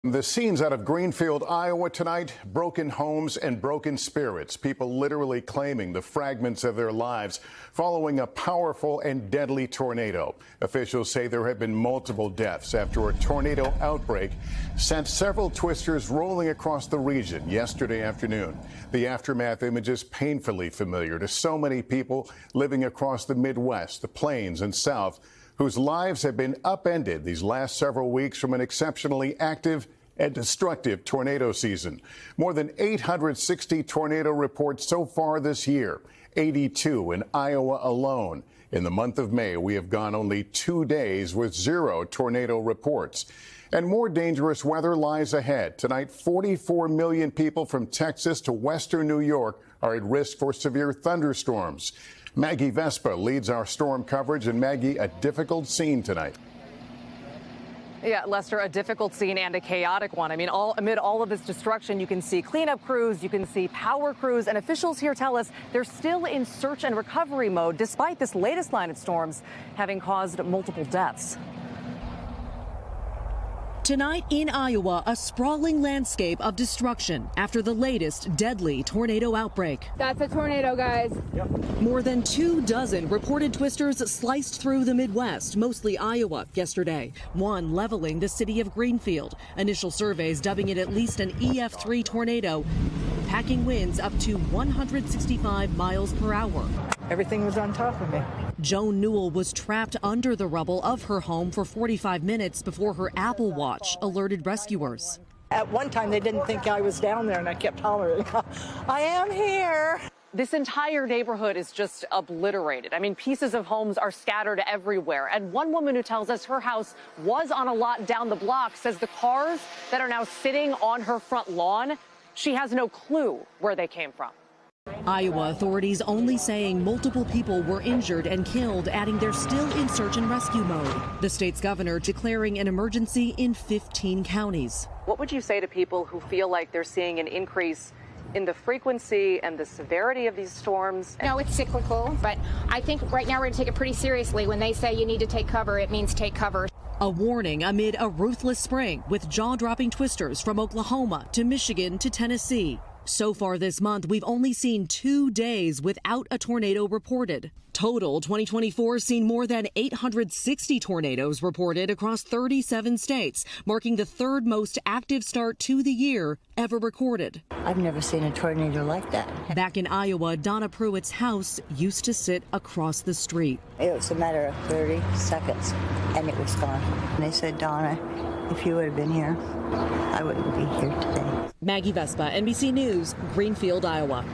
The scenes out of Greenfield, Iowa tonight, broken homes and broken spirits. People literally claiming the fragments of their lives following a powerful and deadly tornado. Officials say there have been multiple deaths after a tornado outbreak sent several twisters rolling across the region yesterday afternoon. The aftermath images painfully familiar to so many people living across the Midwest, the Plains and South, whose lives have been upended these last several weeks from an exceptionally active and destructive tornado season. More than 860 tornado reports so far this year, 82 in Iowa alone. In the month of May, we have gone only 2 days with 0 tornado reports. And more dangerous weather lies ahead. Tonight, 44 million people from Texas to western New York are at risk for severe thunderstorms. Maggie Vespa leads our storm coverage. And Maggie, a difficult scene tonight. Yeah, Lester, a difficult scene and a chaotic one. I mean, amid all of this destruction, you can see cleanup crews, you can see power crews, and officials here tell us they're still in search and recovery mode, despite this latest line of storms having caused multiple deaths. Tonight in Iowa, a sprawling landscape of destruction after the latest deadly tornado outbreak. That's a tornado, guys. Yep. More than 24 reported twisters sliced through the Midwest, mostly Iowa, yesterday. One leveling the city of Greenfield. Initial surveys dubbing it at least an EF3 tornado, packing winds up to 165 miles per hour. Everything was on top of me. Joan Newell was trapped under the rubble of her home for 45 minutes before her Apple Watch alerted rescuers. At one time, they didn't think I was down there, and I kept hollering, I am here. This entire neighborhood is just obliterated. I mean, pieces of homes are scattered everywhere. And one woman who tells us her house was on a lot down the block says the cars that are now sitting on her front lawn, she has no clue where they came from. Iowa authorities only saying multiple people were injured and killed, adding they're still in search and rescue mode. The state's governor declaring an emergency in 15 counties. What would you say to people who feel like they're seeing an increase in the frequency and the severity of these storms? No, it's cyclical, but I think right now we're going to take it pretty seriously. When they say you need to take cover, it means take cover. A warning amid a ruthless spring with jaw-dropping twisters from Oklahoma to Michigan to Tennessee. So far this month, we've only seen 2 days without a tornado reported. Total 2024 seen more than 860 tornadoes reported across 37 states, marking the third most active start to the year ever recorded. I've never seen a tornado like that. Back in Iowa, Donna Pruitt's house used to sit across the street. It was a matter of 30 seconds, and it was gone. And they said, Donna, if you would have been here, I wouldn't be here today. Maggie Vespa, NBC News, Greenfield, Iowa.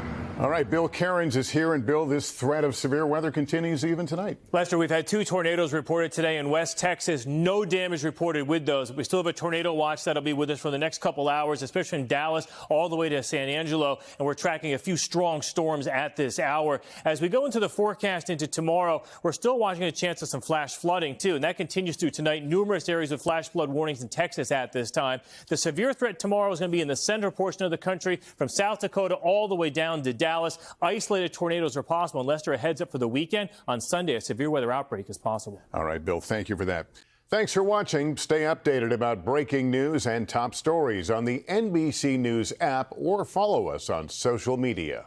All right, Bill Karins is here. And Bill, this threat of severe weather continues even tonight. Lester, we've had 2 tornadoes reported today in West Texas. No damage reported with those. We still have a tornado watch that'll be with us for the next couple hours, especially in Dallas all the way to San Angelo. And we're tracking a few strong storms at this hour. As we go into the forecast into tomorrow, we're still watching a chance of some flash flooding, too. And that continues through tonight. Numerous areas of flash flood warnings in Texas at this time. The severe threat tomorrow is going to be in the center portion of the country, from South Dakota all the way down to Dallas. Isolated tornadoes are possible, and Lester, a heads up for the weekend. On Sunday, a severe weather outbreak is possible. All right, Bill, thank you for that. Thanks for watching. Stay updated about breaking news and top stories on the NBC News app or follow us on social media.